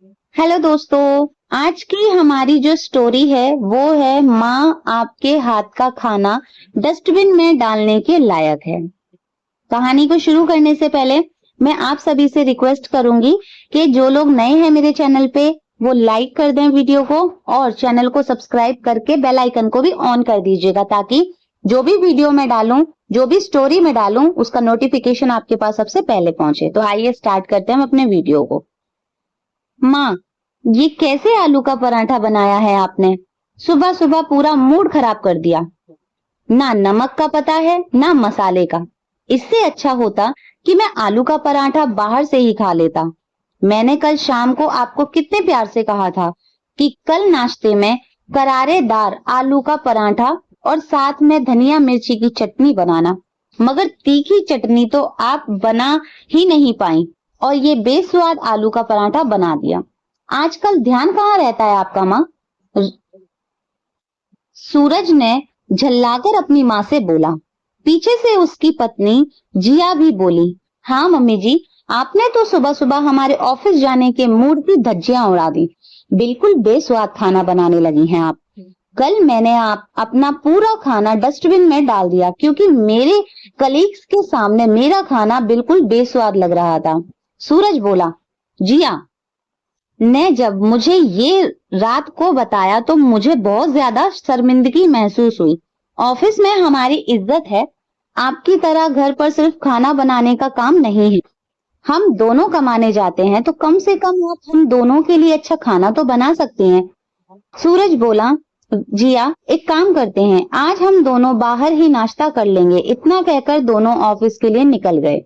Hello दोस्तों, आज की हमारी जो स्टोरी है वो है माँ आपके हाथ का खाना डस्टबिन में डालने के लायक है। कहानी को शुरू करने से पहले मैं आप सभी से रिक्वेस्ट करूंगी कि जो लोग नए हैं मेरे चैनल पे वो लाइक कर दें वीडियो को और चैनल को सब्सक्राइब करके बेल आइकन को भी ऑन कर दीजिएगा ताकि जो भी वीडियो मैं डालूं, जो भी स्टोरी मैं डालूं उसका नोटिफिकेशन आपके पास सबसे पहले पहुंचे। तो आइए स्टार्ट करते हैं हम अपने वीडियो को। माँ, ये कैसे आलू का पराठा बनाया है आपने? सुबह सुबह पूरा मूड खराब कर दिया। ना नमक का पता है ना मसाले का। इससे अच्छा होता कि मैं आलू का पराठा बाहर से ही खा लेता। मैंने कल शाम को आपको कितने प्यार से कहा था कि कल नाश्ते में करारेदार आलू का पराठा और साथ में धनिया मिर्ची की चटनी बनाना, मगर तीखी चटनी तो आप बना ही नहीं पाई और ये बेस्वाद आलू का पराठा बना दिया। आजकल ध्यान कहाँ रहता है आपका माँ? सूरज ने झल्लाकर अपनी माँ से बोला। पीछे से उसकी पत्नी जिया भी बोली, हाँ मम्मी जी, आपने तो सुबह सुबह हमारे ऑफिस जाने के मूड की धज्जियां उड़ा दी। बिल्कुल बेस्वाद खाना बनाने लगी हैं आप। कल मैंने आप अपना पूरा खाना डस्टबिन में डाल दिया क्योंकि मेरे कलीग्स के सामने मेरा खाना बिल्कुल बेस्वाद लग रहा था। सूरज बोला, जिया ने जब मुझे ये रात को बताया तो मुझे बहुत ज्यादा शर्मिंदगी महसूस हुई। ऑफिस में हमारी इज्जत है, आपकी तरह घर पर सिर्फ खाना बनाने का काम नहीं है। हम दोनों कमाने जाते हैं तो कम से कम आप हम दोनों के लिए अच्छा खाना तो बना सकते हैं। सूरज बोला, जिया एक काम करते हैं, आज हम दोनों बाहर ही नाश्ता कर लेंगे। इतना कहकर दोनों ऑफिस के लिए निकल गए।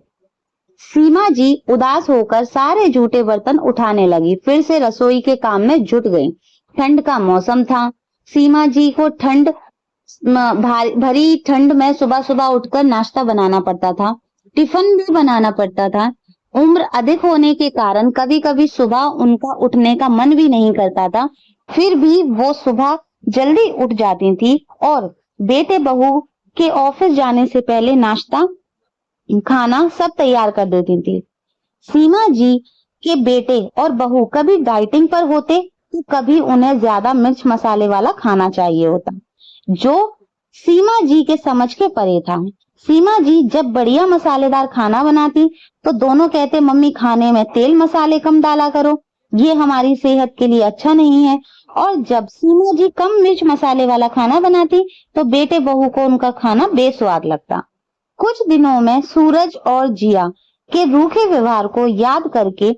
सीमा जी उदास होकर सारे जूठे बर्तन उठाने लगी, फिर से रसोई के काम में जुट गई। ठंड का मौसम था। सीमा जी को भरी ठंड में सुबह सुबह उठकर नाश्ता बनाना पड़ता था, टिफिन भी बनाना पड़ता था। उम्र अधिक होने के कारण कभी कभी सुबह उनका उठने का मन भी नहीं करता था, फिर भी वो सुबह जल्दी उठ जाती थी और बेटे बहू के ऑफिस जाने से पहले नाश्ता खाना सब तैयार कर देती थी। सीमा जी के बेटे और बहू कभी डाइटिंग पर होते तो कभी उन्हें ज्यादा मिर्च मसाले वाला खाना चाहिए होता, जो सीमा जी के समझ के परे था। सीमा जी जब बढ़िया मसालेदार खाना बनाती तो दोनों कहते, मम्मी खाने में तेल मसाले कम डाला करो, ये हमारी सेहत के लिए अच्छा नहीं है। और जब सीमा जी कम मिर्च मसाले वाला खाना बनाती तो बेटे बहू को उनका खाना बेस्वाद लगता। कुछ दिनों में सूरज और जिया के रूखे व्यवहार को याद करके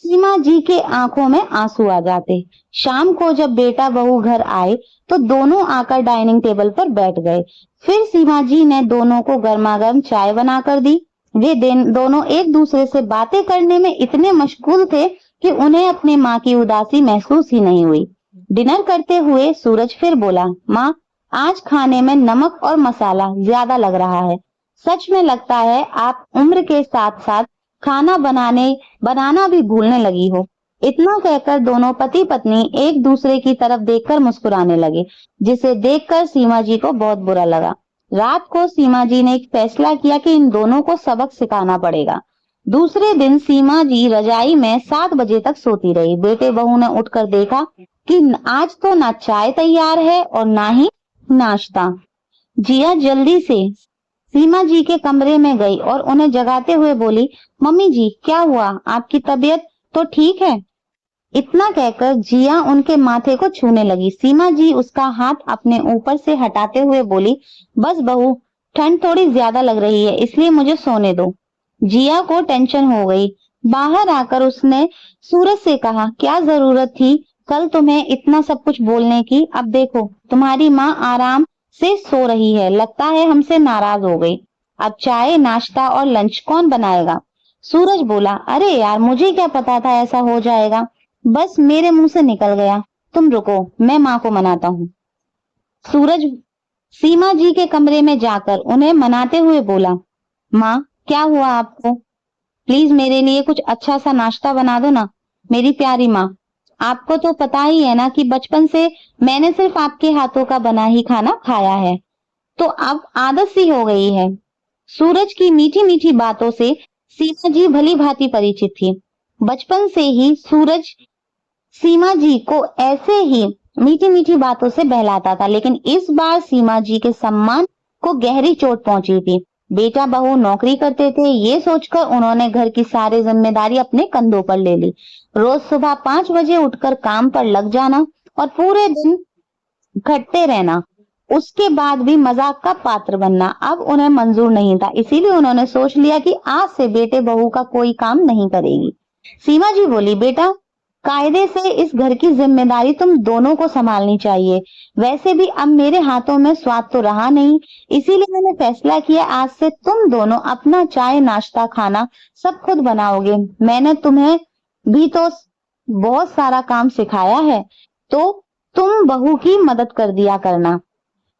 सीमा जी के आंखों में आंसू आ जाते। शाम को जब बेटा बहू घर आए तो दोनों आकर डाइनिंग टेबल पर बैठ गए। फिर सीमा जी ने दोनों को गर्मा गर्म चाय बनाकर दी। वे दोनों एक दूसरे से बातें करने में इतने मशगूल थे कि उन्हें अपनी माँ की उदासी महसूस ही नहीं हुई। डिनर करते हुए सूरज फिर बोला, माँ, आज खाने में नमक और मसाला ज्यादा लग रहा है। सच में लगता है आप उम्र के साथ साथ खाना बनाना भी भूलने लगी हो। इतना कहकर दोनों पति पत्नी एक दूसरे की तरफ देखकर मुस्कुराने लगे, जिसे देखकर सीमा जी को बहुत बुरा लगा। रात को सीमा जी ने एक फैसला किया कि इन दोनों को सबक सिखाना पड़ेगा। दूसरे दिन सीमा जी रजाई में 7 बजे तक सोती रही। बेटे बहू ने उठकर देखा कि आज तो ना चाय तैयार है और ना ही नाश्ता। जिया जल्दी से सीमा जी के कमरे में गई और उन्हें जगाते हुए बोली, मम्मी जी क्या हुआ, आपकी तबीयत तो ठीक है? इतना कहकर जिया उनके माथे को छूने लगी। सीमा जी उसका हाथ अपने ऊपर से हटाते हुए बोली, बस बहू, ठंड थोड़ी ज्यादा लग रही है इसलिए मुझे सोने दो। जिया को टेंशन हो गई। बाहर आकर उसने सूरज से कहा, क्या जरूरत थी कल तुम्हें इतना सब कुछ बोलने की? अब देखो तुम्हारी माँ आराम से सो रही है, लगता है हमसे नाराज हो गई। अब चाय नाश्ता और लंच कौन बनाएगा? सूरज बोला, अरे यार मुझे क्या पता था ऐसा हो जाएगा, बस मेरे मुंह से निकल गया। तुम रुको, मैं माँ को मनाता हूँ। सूरज सीमा जी के कमरे में जाकर उन्हें मनाते हुए बोला, माँ क्या हुआ आपको? प्लीज मेरे लिए कुछ अच्छा सा नाश्ता बना दो ना, मेरी प्यारी माँ। आपको तो पता ही है ना कि बचपन से मैंने सिर्फ आपके हाथों का बना ही खाना खाया है, तो अब आदत सी हो गई है। सूरज की मीठी मीठी बातों से सीमा जी भली भांति परिचित थी। बचपन से ही सूरज सीमा जी को ऐसे ही मीठी मीठी बातों से बहलाता था, लेकिन इस बार सीमा जी के सम्मान को गहरी चोट पहुंची थी। बेटा बहू नौकरी करते थे, ये सोचकर उन्होंने घर की सारी जिम्मेदारी अपने कंधों पर ले ली। रोज सुबह 5 बजे उठकर काम पर लग जाना और पूरे दिन खटते रहना, उसके बाद भी मजाक का पात्र बनना अब उन्हें मंजूर नहीं था। इसीलिए उन्होंने सोच लिया कि आज से बेटे बहू का कोई काम नहीं करेगी। सीमा जी बोली, बेटा कायदे से इस घर की जिम्मेदारी तुम दोनों को संभालनी चाहिए। वैसे भी अब मेरे हाथों में स्वाद तो रहा नहीं, इसीलिए मैंने फैसला किया आज से तुम दोनों अपना चाय नाश्ता खाना सब खुद बनाओगे। मैंने तुम्हें भी तो बहुत सारा काम सिखाया है, तो तुम बहू की मदद कर दिया करना।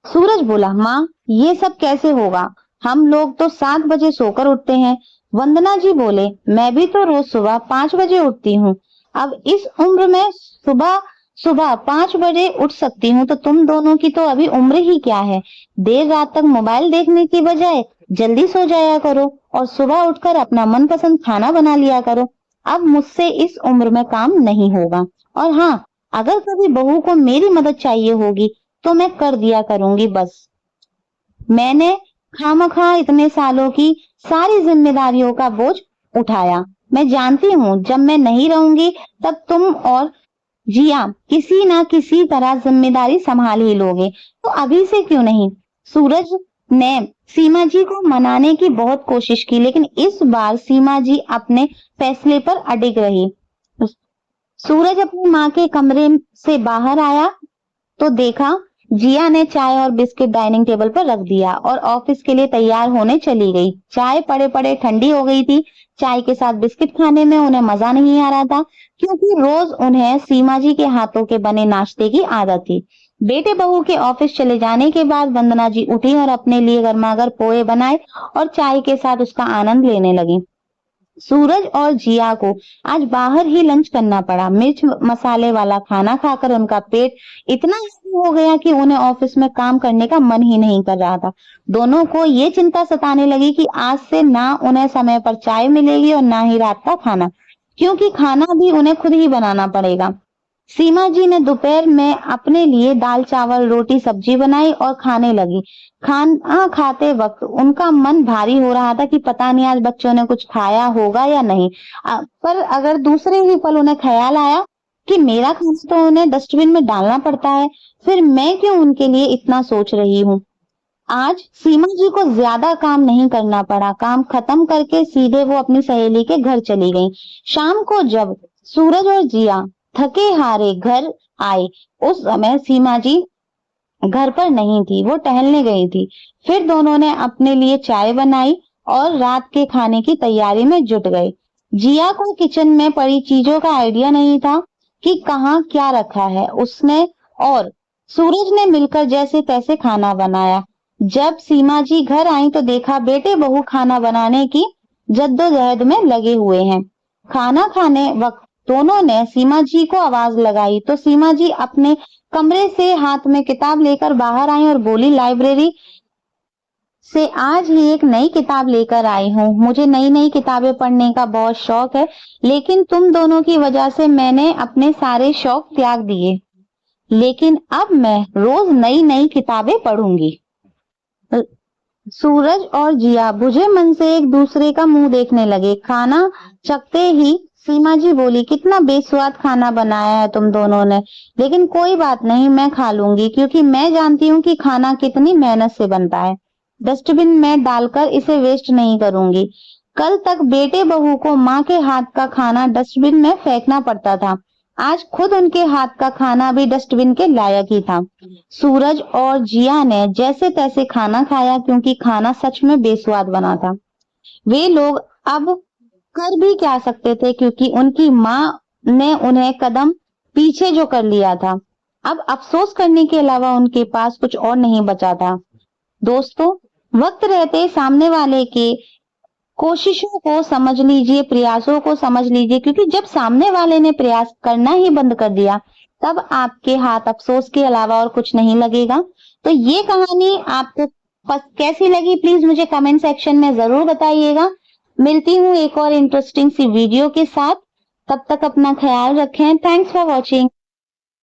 सूरज बोला, माँ ये सब कैसे होगा, हम लोग तो 7 बजे सोकर उठते हैं। वंदना जी बोले, मैं भी तो रोज सुबह 5 बजे उठती हूँ। अब इस उम्र में सुबह सुबह 5 बजे उठ सकती हूँ, तो तुम दोनों की तो अभी उम्र ही क्या है। देर रात तक मोबाइल देखने की बजाय जल्दी सो जाया करो और सुबह उठकर अपना मनपसंद खाना बना लिया करो। अब मुझसे इस उम्र में काम नहीं होगा, और हाँ, अगर कभी बहू को मेरी मदद चाहिए होगी तो मैं कर दिया करूंगी। बस मैंने खामखा इतने सालों की सारी जिम्मेदारियों का बोझ उठाया। मैं जानती हूँ जब मैं नहीं रहूंगी तब तुम और जिया किसी ना किसी तरह जिम्मेदारी संभाल ही लोगे, तो अभी से क्यों नहीं। सूरज ने सीमा जी को मनाने की बहुत कोशिश की, लेकिन इस बार सीमा जी अपने फैसले पर अडिग रही। सूरज अपनी माँ के कमरे से बाहर आया तो देखा जिया ने चाय और बिस्किट डाइनिंग टेबल पर रख दिया और ऑफिस के लिए तैयार होने चली गई। चाय पड़े पड़े ठंडी हो गई थी। चाय के साथ बिस्किट खाने में उन्हें मजा नहीं आ रहा था, क्योंकि रोज उन्हें सीमा जी के हाथों के बने नाश्ते की आदत थी। बेटे बहू के ऑफिस चले जाने के बाद वंदना जी उठी और अपने लिए गर्मागर पोहे बनाए और चाय के साथ उसका आनंद लेने लगी। सूरज और जिया को आज बाहर ही लंच करना पड़ा। मिर्च मसाले वाला खाना खाकर उनका पेट इतना हेवी हो गया कि उन्हें ऑफिस में काम करने का मन ही नहीं कर रहा था। दोनों को ये चिंता सताने लगी कि आज से ना उन्हें समय पर चाय मिलेगी और ना ही रात का खाना, क्योंकि खाना भी उन्हें खुद ही बनाना पड़ेगा। सीमा जी ने दोपहर में अपने लिए दाल चावल रोटी सब्जी बनाई और खाने लगी। खाना खाते वक्त उनका मन भारी हो रहा था कि पता नहीं आज बच्चों ने कुछ खाया होगा या नहीं। पर अगर दूसरे ही पल उन्हें ख्याल आया कि मेरा खाना तो उन्हें डस्टबिन में डालना पड़ता है, फिर मैं क्यों उनके लिए इतना सोच रही हूँ। आज सीमा जी को ज्यादा काम नहीं करना पड़ा। काम खत्म करके सीधे वो अपनी सहेली के घर चली गई। शाम को जब सूरज और जिया थके हारे घर आए, उस समय सीमा जी घर पर नहीं थी, वो टहलने गई थी। फिर दोनों ने अपने लिए चाय बनाई और रात के खाने की तैयारी में जुट गए। जिया को किचन में पड़ी चीजों का आइडिया नहीं था कि कहाँ क्या रखा है। उसने और सूरज ने मिलकर जैसे तैसे खाना बनाया। जब सीमा जी घर आई तो देखा बेटे बहू खाना बनाने की जद्दोजहद में लगे हुए हैं। खाना खाने वक्त दोनों ने सीमा जी को आवाज लगाई तो सीमा जी अपने कमरे से हाथ में किताब लेकर बाहर आई और बोली, लाइब्रेरी से आज ही एक नई किताब लेकर आई हूँ। मुझे नई नई किताबें पढ़ने का बहुत शौक है, लेकिन तुम दोनों की वजह से मैंने अपने सारे शौक त्याग दिए। लेकिन अब मैं रोज नई नई किताबें पढ़ूंगी। सूरज और जिया बुझे मन से एक दूसरे का मुंह देखने लगे। खाना चखते ही सीमा जी बोली, कितना बेस्वाद खाना बनाया है तुम दोनों ने, लेकिन कोई बात नहीं, मैं खा लूंगी, क्योंकि मैं जानती हूँ कि खाना कितनी मेहनत से बनता है। डस्टबिन में डालकर इसे वेस्ट नहीं करूंगी। कल तक बेटे बहू को माँ के हाथ का खाना डस्टबिन में फेंकना पड़ता था, आज खुद उनके हाथ का खाना भी डस्टबिन के लायक ही था। सूरज और जिया ने जैसे तैसे खाना खाया, क्योंकि खाना सच में बेस्वाद बना था। वे लोग अब कर भी क्या सकते थे, क्योंकि उनकी माँ ने उन्हें कदम पीछे जो कर लिया था। अब अफसोस करने के अलावा उनके पास कुछ और नहीं बचा था। दोस्तों, वक्त रहते सामने वाले के कोशिशों को समझ लीजिए, प्रयासों को समझ लीजिए, क्योंकि जब सामने वाले ने प्रयास करना ही बंद कर दिया तब आपके हाथ अफसोस के अलावा और कुछ नहीं लगेगा। तो ये कहानी आपको कैसी लगी प्लीज मुझे कमेंट सेक्शन में जरूर बताइएगा। मिलती हूँ एक और इंटरेस्टिंग सी वीडियो के साथ। तब तक अपना ख्याल रखें। Thanks for watching.